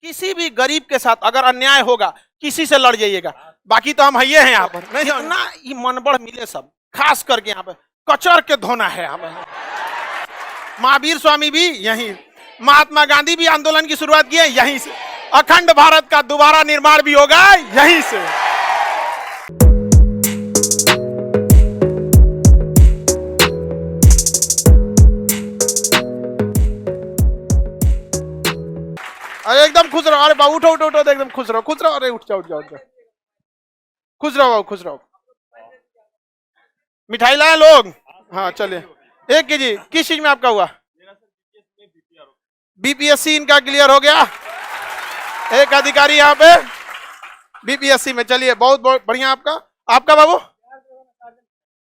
किसी भी गरीब के साथ अगर अन्याय होगा किसी से लड़ जाइएगा, बाकी तो हम हइये हैं यहाँ पर। नहीं ना, ये मनबड़ मिले सब, खास करके यहाँ पे कचर के धोना है यहाँ पे। महावीर स्वामी भी यहीं, महात्मा गांधी भी आंदोलन की शुरुआत की है यहीं से, अखंड भारत का दोबारा निर्माण भी होगा यहीं से। अरे एकदम खुश रहो, अरे बाबू उठो उठो उठो, एकदम खुश रहो खुश रहो, अरे उठ जाओ उठ जाओ उठ जाओ, खुश रहो खुश रहो। मिठाई लाए लोग? हाँ चलिए, 1 केजी। किस चीज में आपका हुआ? बीपीएससी इनका क्लियर हो गया, एक अधिकारी यहाँ पे बीपीएससी में। चलिए बहुत बहुत बढ़िया। आपका आपका बाबू?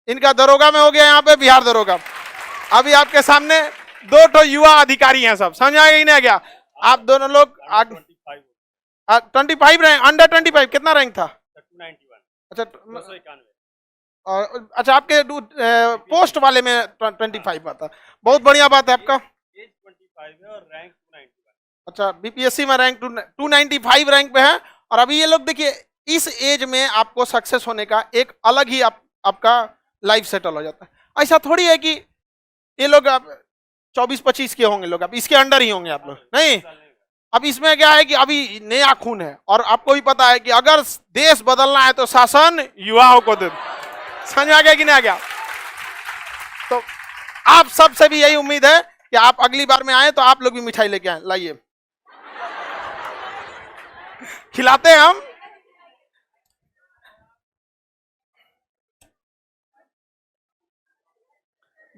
इनका दरोगा में हो गया, यहाँ पे बिहार दरोगा। अभी आपके सामने 2 ठो युवा अधिकारी हैं, सब समझ आएगा ही नहीं गया। आप दोनों लोग 25 रैंक, अंडर 25 कितना रैंक था? 291। अच्छा आपके पोस्ट वाले में 25 आता। बहुत बढ़िया बात है। आपका एज 25 है और रैंक 291। अच्छा, बीपीएससी में रैंक 295 रैंक पे है। और अभी ये लोग देखिए, इस एज में आपको सक्सेस होने का एक अलग ही आपका लाइफ सेटल हो जाता है। ऐसा थोड़ी है कि ये लोग 24-25 के होंगे लोग, आप इसके अंडर ही होंगे आप लोग, नहीं। अब इसमें क्या है कि अभी नया खून है, और आपको भी पता है कि अगर देश बदलना है तो शासन युवाओं को दे। समझ आ गया कि नहीं आ गया? तो आप सबसे भी यही उम्मीद है कि आप अगली बार में आए तो आप लोग भी मिठाई लेके आए, लाइए, खिलाते हैं हम।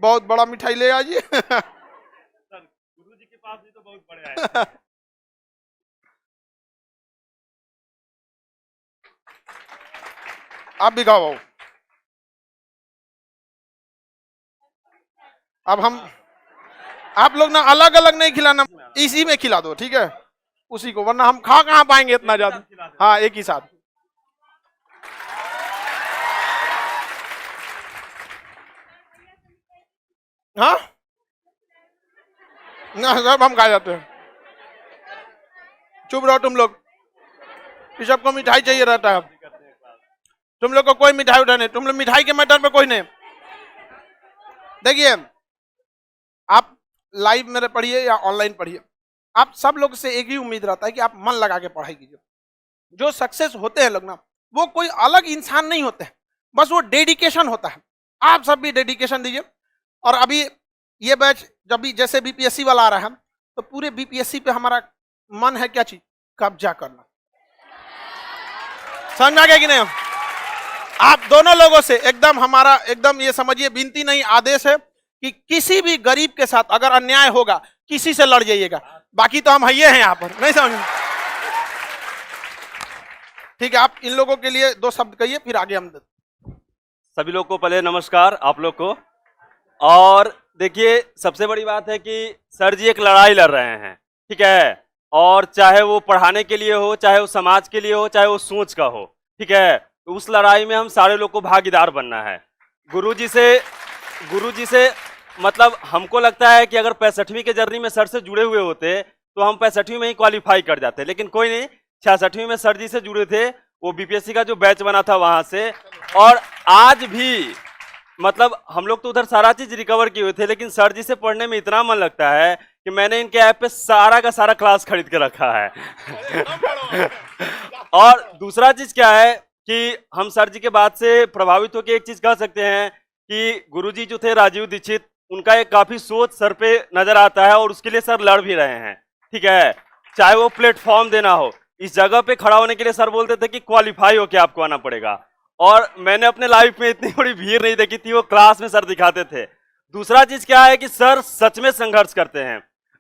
बहुत बड़ा मिठाई ले आइए। गुरुजी के पास भी तो बहुत बड़े आए। आप भी खाओ। अब हम आप लोग ना अलग अलग नहीं खिलाना, इसी में खिला दो, ठीक है, उसी को, वरना हम खा कहाँ पाएंगे इतना ज्यादा। हाँ एक ही साथ। हाँ ना, सब हम खा जाते हैं। चुप रहो तुम लोग, इस सबको मिठाई चाहिए रहता है। तुम लोग को कोई मिठाई उठा नहीं, तुम लोग मिठाई के मैटर पे कोई नहीं। देखिए, आप लाइव मेरे पढ़िए या ऑनलाइन पढ़िए, आप सब लोग से एक ही उम्मीद रहता है कि आप मन लगा के पढ़ाई कीजिए। जो सक्सेस होते हैं लोग ना, वो कोई अलग इंसान नहीं होते हैं, बस वो डेडिकेशन होता है। आप सब भी डेडिकेशन दीजिए। और अभी ये बैच जब भी जैसे बीपीएससी वाला आ रहा है, तो पूरे बीपीएससी पे हमारा मन है क्या चीज? कब्जा करना। समझ में आ गया कि नहीं? आप दोनों लोगों से एकदम हमारा एकदम ये समझिए विनती नहीं आदेश है कि किसी भी गरीब के साथ अगर अन्याय होगा किसी से लड़ जाइएगा, बाकी तो हम हइये हैं यहाँ पर, नहीं समझ? ठीक है, आप इन लोगों के लिए 2 शब्द कहिए, फिर आगे हम सभी लोग को पहले नमस्कार आप लोग को। और देखिए, सबसे बड़ी बात है कि सर जी एक लड़ाई लड़ रहे हैं, ठीक है, और चाहे वो पढ़ाने के लिए हो, चाहे वो समाज के लिए हो, चाहे वो सोच का हो, ठीक है, तो उस लड़ाई में हम सारे लोग को भागीदार बनना है। गुरुजी से मतलब हमको लगता है कि अगर 65वीं के जर्नी में सर से जुड़े हुए होते तो हम 65वीं में ही क्वालिफाई कर जाते, लेकिन कोई नहीं, 66वीं में सर जी से जुड़े थे, वो बीपीएससी का जो बैच बना था वहां से। और आज भी मतलब हम लोग तो उधर सारा चीज रिकवर किए हुए थे, लेकिन सर जी से पढ़ने में इतना मन लगता है कि मैंने इनके ऐप पे सारा का सारा क्लास खरीद के रखा है। और दूसरा चीज क्या है कि हम सर जी के बात से प्रभावित होकर एक चीज कह सकते हैं कि गुरुजी जो थे राजीव दीक्षित, उनका एक काफी सोच सर पे नजर आता है, और उसके लिए सर लड़ भी रहे हैं, ठीक है, चाहे वो प्लेटफॉर्म देना हो। इस जगह पे खड़ा होने के लिए सर बोलते थे कि क्वालिफाई होके आपको आना पड़ेगा, और मैंने अपने लाइफ में इतनी बड़ी भीड़ नहीं देखी थी, वो क्लास में सर दिखाते थे। दूसरा चीज क्या है कि सर सच में संघर्ष करते हैं।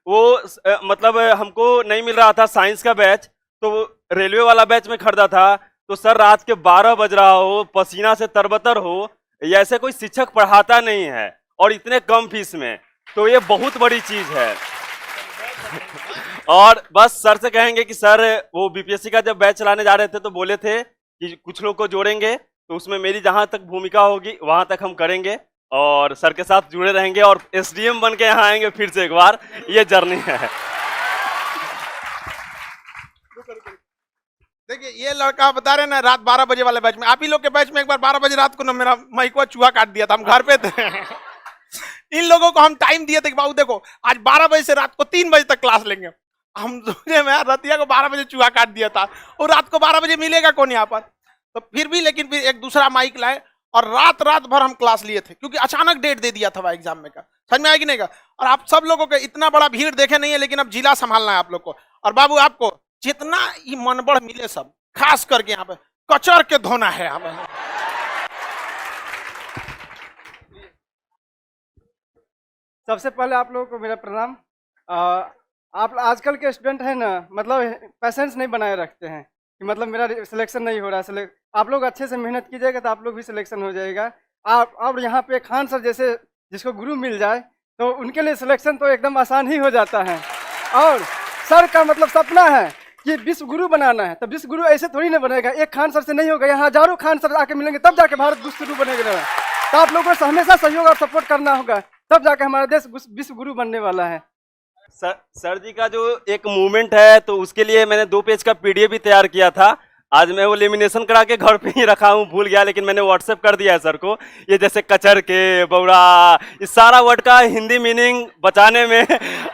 वो मतलब हमको नहीं मिल रहा था साइंस का बैच, तो रेलवे वाला बैच में खरीदा था, तो सर रात के 12 बज रहा हो, पसीना से तरबतर हो, ऐसे कोई शिक्षक पढ़ाता नहीं है, और इतने कम फीस में, तो ये बहुत बड़ी चीज है। और बस सर से कहेंगे कि सर वो बीपीएससी का जब बैच चलाने जा रहे थे तो बोले थे कि कुछ लोग को जोड़ेंगे, तो उसमें मेरी जहां तक भूमिका होगी वहां तक हम करेंगे, और सर के साथ जुड़े रहेंगे, और एसडीएम बन के यहाँ आएंगे फिर से एक बार। ये जर्नी है। देखिए ये लड़का बता रहे ना रात 12 बजे वाले बैच में, आप ही लोग के बैच में एक बार 12 बजे रात को ना मेरा माइको चूहा काट दिया था, हम घर पे थे। इन लोगों को हम टाइम दिए थे कि बाबू देखो आज 12 बजे से रात को 3 बजे तक क्लास लेंगे। हम सोचे मैं रतिया को 12 बजे चूहा काट दिया था और रात को 12 बजे मिलेगा कौन यहाँ पर, तो फिर भी लेकिन फिर एक दूसरा माइक लाए और रात भर हम क्लास लिए थे, क्योंकि अचानक डेट दे दिया था एग्जाम में का, समझ में आया कि नहीं का। और आप सब लोगों को इतना बड़ा भीड़ देखे नहीं है, लेकिन अब जिला संभालना है आप लोग को। और बाबू आपको जितना ही मनबड़ मिले सब खास करके यहाँ पे कचर के धोना है यहाँ पे। सबसे पहले आप लोगों को मेरा प्रणाम। आप आजकल के स्टूडेंट हैं ना, मतलब पेशेंस नहीं बनाए रखते हैं कि मतलब मेरा सिलेक्शन नहीं हो रहा है। आप लोग अच्छे से मेहनत कीजिएगा तो आप लोग भी सिलेक्शन हो जाएगा। आप अब यहाँ पे खान सर जैसे जिसको गुरु मिल जाए तो उनके लिए सिलेक्शन तो एकदम आसान ही हो जाता है। और सर का मतलब सपना है कि विश्व गुरु बनाना है, तो विश्व गुरु ऐसे थोड़ी ना बनेगा, एक खान सर से नहीं होगा, यहाँ हजारों खान सर आके मिलेंगे तब जाके भारत विश्व गुरु बनेगा। तो आप लोगों को हमेशा सहयोग और सपोर्ट करना होगा, तब जाके हमारा देश विश्व गुरु बनने वाला है। सर जी का जो एक मूवमेंट है तो उसके लिए मैंने 2 पेज का पीडीएफ भी तैयार किया था। आज मैं वो लेमिनेशन करा के घर पे ही रखा हूँ, भूल गया, लेकिन मैंने व्हाट्सएप कर दिया है सर को। ये जैसे कचर के, बौड़ा, इस सारा वर्ड का हिंदी मीनिंग बचाने में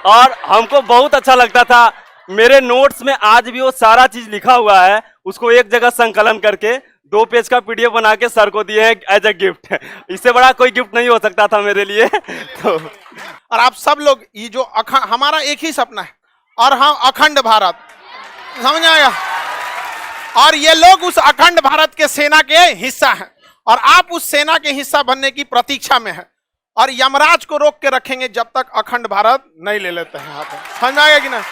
और हमको बहुत अच्छा लगता था। मेरे नोट्स में आज भी वो सारा चीज लिखा हुआ है, उसको एक जगह संकलन करके 2 पेज का पीडीएफ बना के सर को दिए हैं एज ए गिफ्ट। इससे बड़ा कोई गिफ्ट नहीं हो सकता था मेरे लिए। तो और आप सब लोग ये जो हमारा एक ही सपना है और हम अखंड भारत, समझ आएगा। और ये लोग उस अखंड भारत के सेना के हिस्सा हैं और आप उस सेना के हिस्सा बनने की प्रतीक्षा में हैं और यमराज को रोक के रखेंगे जब तक अखंड भारत नहीं ले लेते हैं यहाँ पर, समझ आएगा कि ना।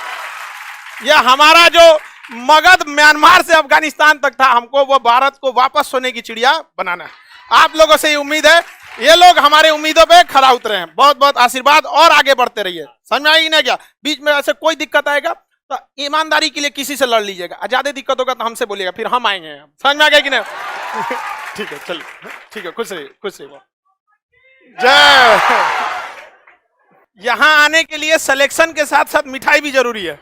ये हमारा जो मगध म्यांमार से अफगानिस्तान तक था, हमको वो भारत को वापस सोने की चिड़िया बनाना है। आप लोगों से ये उम्मीद है, ये लोग हमारे उम्मीदों पे खरा उतरे हैं। बहुत बहुत आशीर्वाद और आगे बढ़ते रहिए, समझ में आएगी ना क्या। बीच में ऐसे कोई दिक्कत आएगा तो ईमानदारी के लिए किसी से लड़ लीजिएगा, ज्यादा दिक्कत होगा तो हमसे बोलिएगा, फिर हम आएंगे। समझ में आ गया कि नहीं। ठीक है, चलिए, ठीक है, खुश रहिए, खुश रहिए। जय। यहाँ आने के लिए सिलेक्शन के साथ साथ मिठाई भी जरूरी है।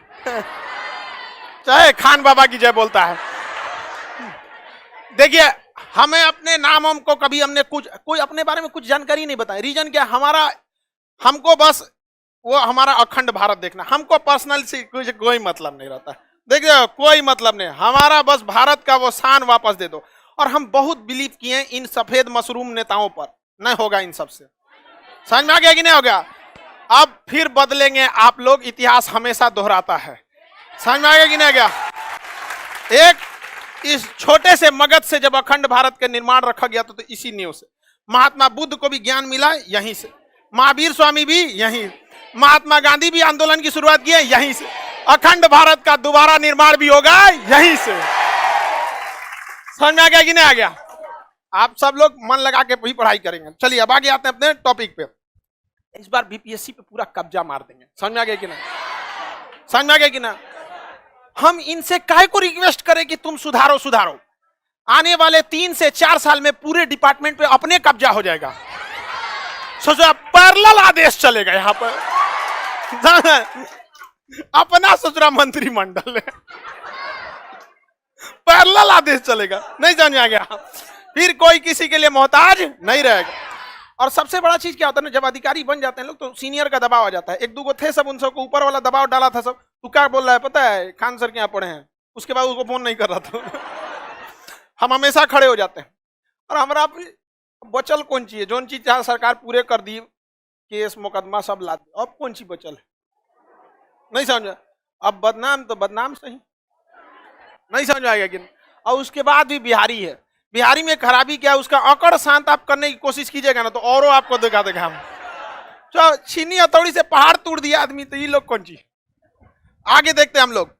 चाहे खान बाबा की जय बोलता है। देखिए हमें अपने नाम को कभी हमने कोई अपने बारे में कुछ जानकारी नहीं बताई। रीजन क्या, हमको बस वो हमारा अखंड भारत देखना, हमको पर्सनल से कोई मतलब नहीं रहता। देखिए कोई मतलब नहीं, हमारा बस भारत का वो शान वापस दे दो। और हम बहुत बिलीव किए हैं इन सफेद मशरूम नेताओं पर, नहीं होगा इन सबसे। समझ में आ गया कि नहीं हो गया। अब फिर बदलेंगे आप लोग, इतिहास हमेशा दोहराता है। समझ में आ गया कि नहीं आ गया। एक इस छोटे से मगध से जब अखंड भारत का निर्माण रखा गया तो इसी नींव से। महात्मा बुद्ध को भी ज्ञान मिला यहीं से, महावीर स्वामी भी यहीं, महात्मा गांधी भी आंदोलन की शुरुआत की है यहीं से, अखंड भारत का दोबारा निर्माण भी होगा यहीं से। समझ में आ गया कि नहीं आ गया। आप सब लोग मन लगा के भी पढ़ाई करेंगे। चलिए अब आगे आते हैं अपने टॉपिक पे। इस बार बीपीएससी पे पूरा कब्जा मार देंगे। समझ में आ गया कि नहीं, समझ में आ गया कि ना। हम इनसे काहे को रिक्वेस्ट करें कि तुम सुधारो। आने वाले 3 से 4 साल में पूरे डिपार्टमेंट पे अपने कब्जा हो जाएगा। सोचो पैरेलल आदेश चलेगा यहाँ पर। अपना ससुरा मंत्रिमंडल है, पैरेलल आदेश चलेगा। नहीं समझ में आ गया। फिर कोई किसी के लिए मोहताज नहीं रहेगा। और सबसे बड़ा चीज क्या होता है ना, जब अधिकारी बन जाते हैं लोग तो सीनियर का दबाव आ जाता है। 1-2 थे सब, उन सबको ऊपर वाला दबाव डाला था सब। तू क्या बोल रहा है पता है, खान सर के यहाँ पढ़े हैं। उसके बाद उसको फोन नहीं कर रहा था। हम हमेशा खड़े हो जाते हैं। और हमारा बचल कौन चीज है, जो चीज चाहे सरकार पूरे कर दी, केस मुकदमा सब ला दी, अब कौन चीज बचल है। नहीं समझ। अब बदनाम तो बदनाम सही, नहीं समझ आएगा कि। और उसके बाद भी बिहारी है, बिहारी में खराबी क्या है, उसका अकड़ शांत आप करने की कोशिश कीजिएगा ना तो औरों आपको दिखा देगा। हम तो छीनी हथौड़ी से पहाड़ तोड़ दिया आदमी, तो ये लोग कौन चीज। आगे देखते हैं हम लोग।